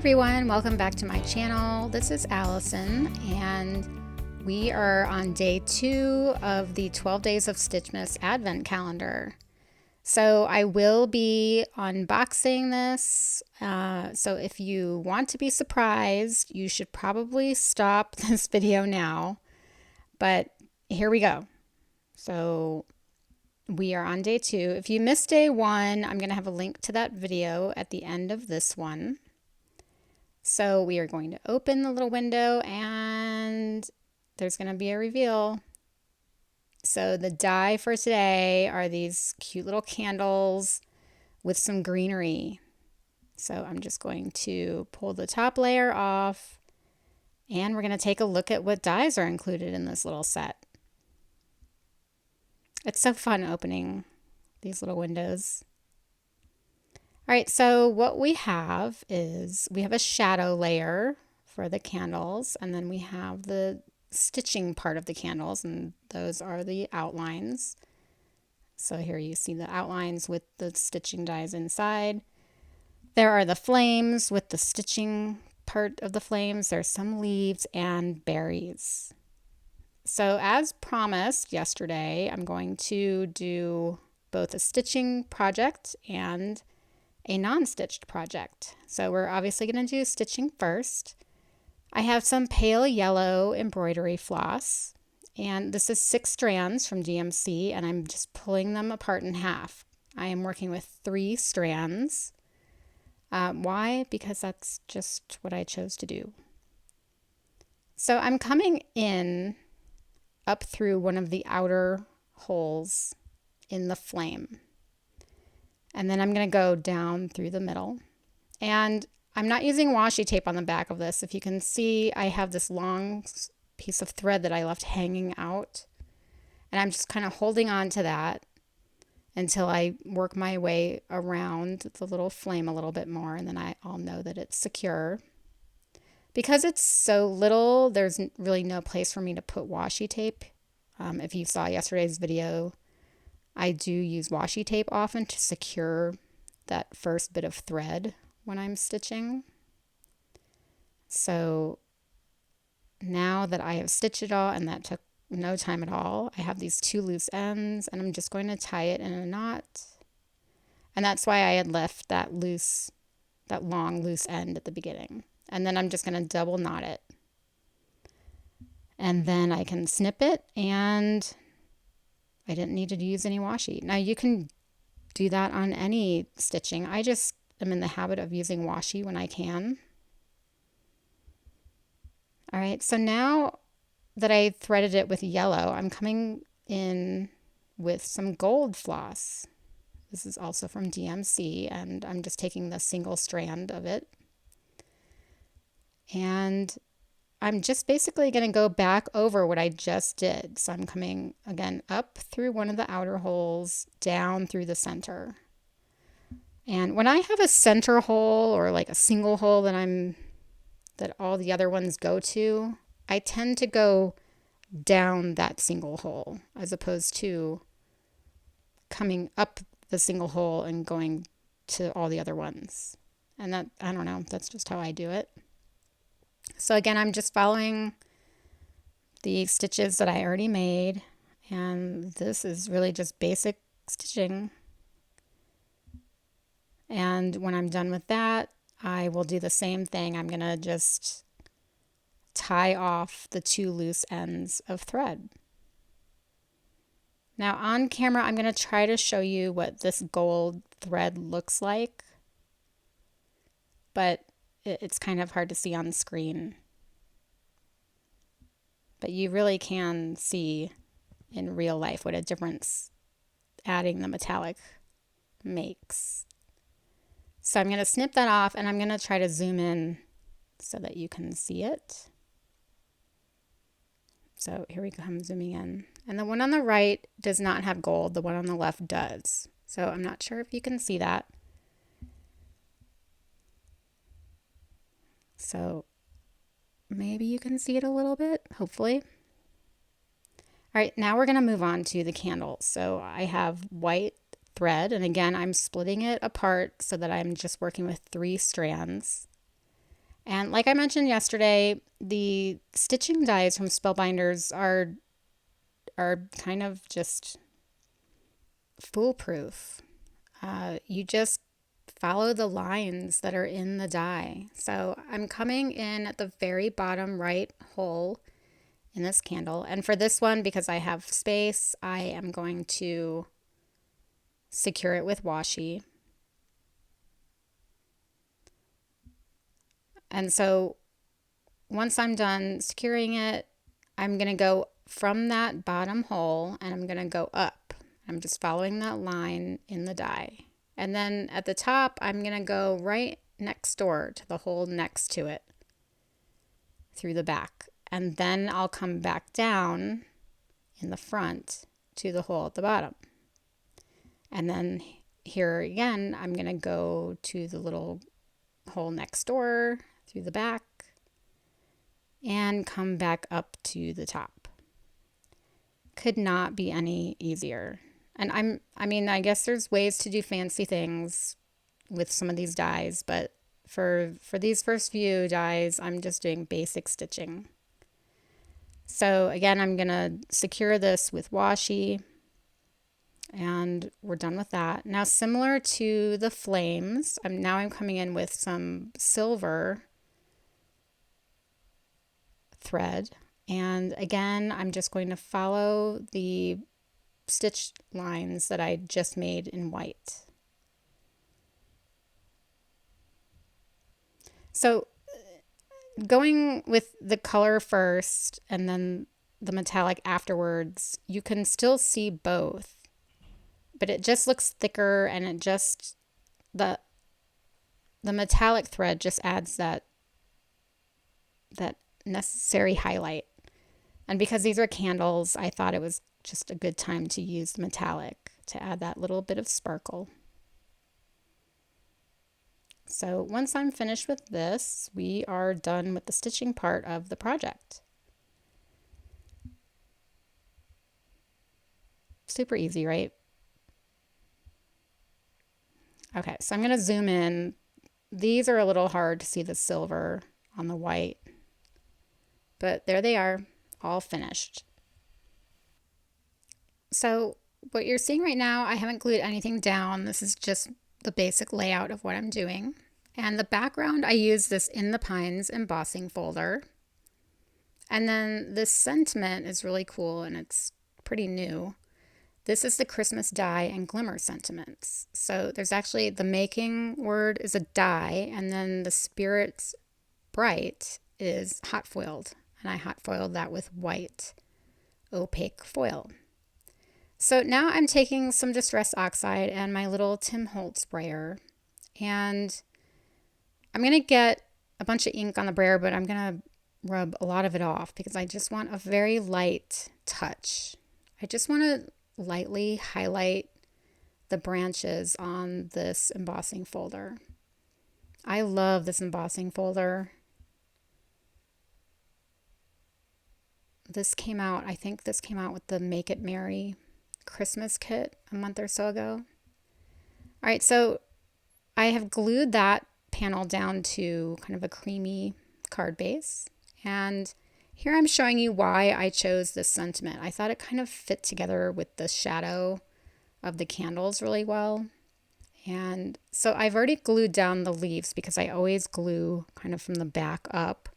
everyone, welcome back to my channel. This is Allison and we are on day 2 of the 12 Days of Stitchmas Advent Calendar. So I will be unboxing this, so if you want to be surprised, you should probably stop this video now, but here we go. So we are on day 2. If you missed day 1, I'm going to have a link to that video at the end of this one. So we are going to open the little window and there's going to be a reveal. So the die for today are these cute little candles with some greenery. So I'm just going to pull the top layer off and we're going to take a look at what dies are included in this little set. It's so fun opening these little windows. All right, so what we have is we have a shadow layer for the candles, and then we have the stitching part of the candles, and those are the outlines. So here you see the outlines with the stitching dies inside. There are the flames with the stitching part of the flames. There's some leaves and berries. So as promised yesterday, I'm going to do both a stitching project and a non-stitched project. So we're obviously going to do stitching first. I have some pale yellow embroidery floss, and this is 6 strands from DMC, and I'm just pulling them apart in half. I am working with 3 strands. Why? Because that's just what I chose to do. So I'm coming in up through one of the outer holes in the flame. And then I'm going to go down through the middle. And I'm not using washi tape on the back of this. If you can see, I have this long piece of thread that I left hanging out. And I'm just kind of holding on to that until I work my way around the little flame a little bit more. And then I'll know that it's secure. Because it's so little, there's really no place for me to put washi tape. If you saw yesterday's video, I do use washi tape often to secure that first bit of thread when I'm stitching. So now that I have stitched it all, and that took no time at all, I have these 2 loose ends and I'm just going to tie it in a knot. And that's why I had left that long loose end at the beginning. And then I'm just going to double knot it. And then I can snip it, and I didn't need to use any washi. Now you can do that on any stitching. I just am in the habit of using washi when I can. All right, so now that I threaded it with yellow, I'm coming in with some gold floss. This is also from DMC, and I'm just taking the single strand of it. And I'm just basically going to go back over what I just did. So I'm coming again up through one of the outer holes, down through the center. And when I have a center hole or like a single hole that all the other ones go to, I tend to go down that single hole as opposed to coming up the single hole and going to all the other ones. And that, I don't know, that's just how I do it. So again, I'm just following the stitches that I already made, and this is really just basic stitching. And when I'm done with that, I will do the same thing. I'm going to just tie off the 2 loose ends of thread. Now on camera, I'm going to try to show you what this gold thread looks like, but it's kind of hard to see on the screen. But you really can see in real life what a difference adding the metallic makes. So I'm going to snip that off, and I'm going to try to zoom in so that you can see it. So here we go, I'm zooming in. And the one on the right does not have gold, the one on the left does. So I'm not sure if you can see that. So maybe you can see it a little bit, hopefully. All right, now we're going to move on to the candles. So I have white thread, and again, I'm splitting it apart so that I'm just working with 3 strands. And like I mentioned yesterday, the stitching dies from Spellbinders are kind of just foolproof. You just follow the lines that are in the die. So I'm coming in at the very bottom right hole in this candle. And for this one, because I have space, I am going to secure it with washi. And so once I'm done securing it, I'm going to go from that bottom hole and I'm going to go up. I'm just following that line in the die. And then at the top, I'm going to go right next door to the hole next to it through the back. And then I'll come back down in the front to the hole at the bottom. And then here again, I'm going to go to the little hole next door through the back and come back up to the top. Could not be any easier. And I guess there's ways to do fancy things with some of these dies, but for these first few dies, I'm just doing basic stitching. So again, I'm gonna secure this with washi and we're done with that. Now, similar to the flames, I'm coming in with some silver thread. And again, I'm just going to follow the stitch lines that I just made in white. So going with the color first and then the metallic afterwards, you can still see both, but it just looks thicker and it just, the metallic thread just adds that necessary highlight. And because these are candles, I thought it was just a good time to use the metallic to add that little bit of sparkle. So once I'm finished with this, we are done with the stitching part of the project. Super easy, right? Okay, so I'm going to zoom in. These are a little hard to see the silver on the white, but there they are, all finished. So what you're seeing right now, I haven't glued anything down. This is just the basic layout of what I'm doing. And the background, I use this In the Pines embossing folder. And then this sentiment is really cool and it's pretty new. This is the Christmas die and Glimmer sentiments. So there's actually, the making word is a die, and then the Spirits Bright is hot foiled. And I hot foiled that with white opaque foil. So now I'm taking some Distress Oxide and my little Tim Holtz sprayer, and I'm going to get a bunch of ink on the brayer, but I'm going to rub a lot of it off because I just want a very light touch. I just want to lightly highlight the branches on this embossing folder. I love this embossing folder. This came out, I think this came out with the Make It Merry Christmas kit a month or so ago. All right, so I have glued that panel down to kind of a creamy card base. And here I'm showing you why I chose this sentiment. I thought it kind of fit together with the shadow of the candles really well. And so I've already glued down the leaves because I always glue kind of from the back up.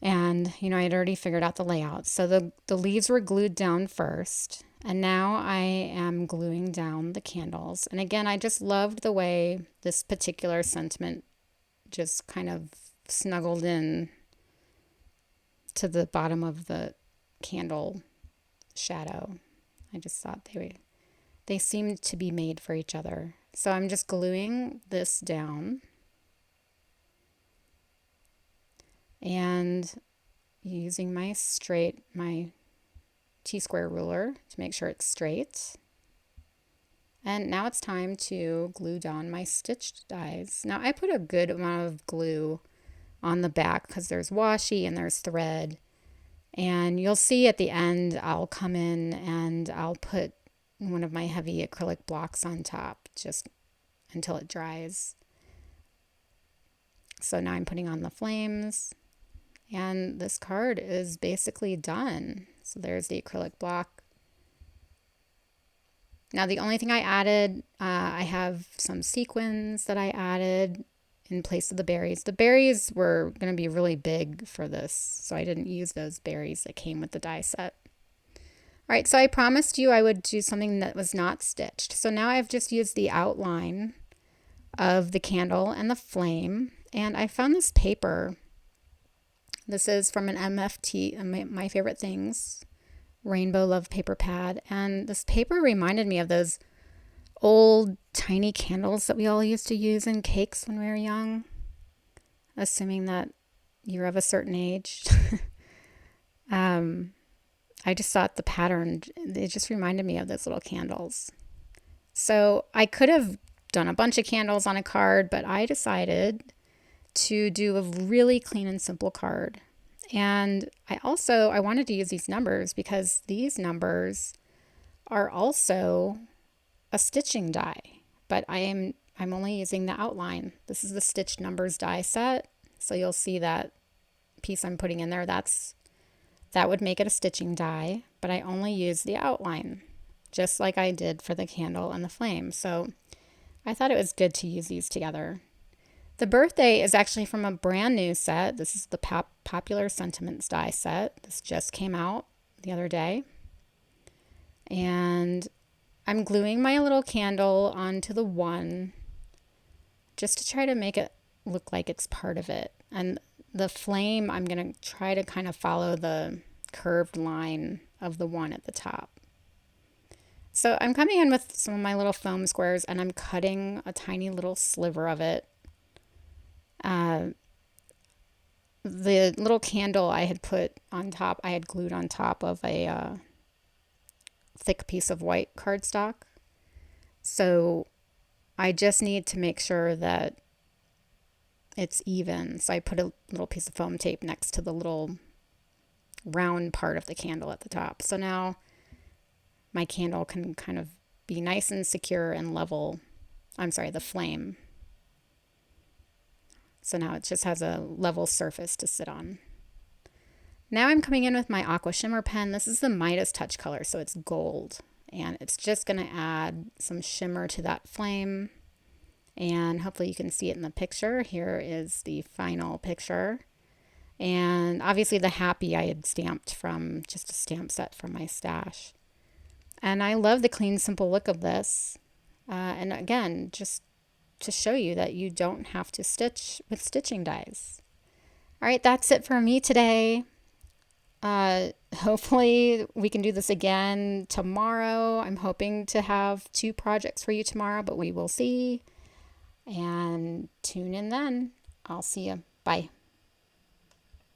And, you know, I had already figured out the layout. So the leaves were glued down first. And now I am gluing down the candles. And again, I just loved the way this particular sentiment just kind of snuggled in to the bottom of the candle shadow. I just thought they seemed to be made for each other. So I'm just gluing this down and using my T-square ruler to make sure it's straight. And now it's time to glue down my stitched dies. Now I put a good amount of glue on the back because there's washi and there's thread. And you'll see at the end, I'll come in and I'll put one of my heavy acrylic blocks on top just until it dries. So now I'm putting on the flames, and this card is basically done. So there's the acrylic block. Now the only thing I added, I have some sequins that I added in place of the berries. The berries were going to be really big for this, so I didn't use those berries that came with the die set. All right, so I promised you I would do something that was not stitched. So now I've just used the outline of the candle and the flame, and I found this paper. This is from an MFT, My Favorite Things, Rainbow Love Paper Pad, and this paper reminded me of those old tiny candles that we all used to use in cakes when we were young, assuming that you're of a certain age. I just thought the pattern, it just reminded me of those little candles. So I could have done a bunch of candles on a card, but I decided to do a really clean and simple card. And I wanted to use these numbers because these numbers are also a stitching die, but I'm only using the outline. This is the Stitched Numbers die set. So you'll see that piece I'm putting in there, that would make it a stitching die, but I only use the outline, just like I did for the candle and the flame. So I thought it was good to use these together. The birthday is actually from a brand new set. This is the Popular Sentiments die set. This just came out the other day. And I'm gluing my little candle onto the one just to try to make it look like it's part of it. And the flame, I'm going to try to kind of follow the curved line of the one at the top. So I'm coming in with some of my little foam squares, and I'm cutting a tiny little sliver of it. The little candle I had put on top, I had glued on top of a thick piece of white cardstock. So I just need to make sure that it's even. So I put a little piece of foam tape next to the little round part of the candle at the top. So now my candle can kind of be nice and secure and level. I'm sorry, the flame. So now it just has a level surface to sit on. Now I'm coming in with my Aqua Shimmer pen. This is the Midas Touch color, so it's gold. And it's just going to add some shimmer to that flame. And hopefully you can see it in the picture. Here is the final picture. And obviously the happy I had stamped from just a stamp set from my stash. And I love the clean, simple look of this. And again, just to show you that you don't have to stitch with stitching dies. All right, that's it for me today. Hopefully we can do this again tomorrow. I'm hoping to have 2 projects for you tomorrow, but we will see. And tune in then. I'll see you. Bye.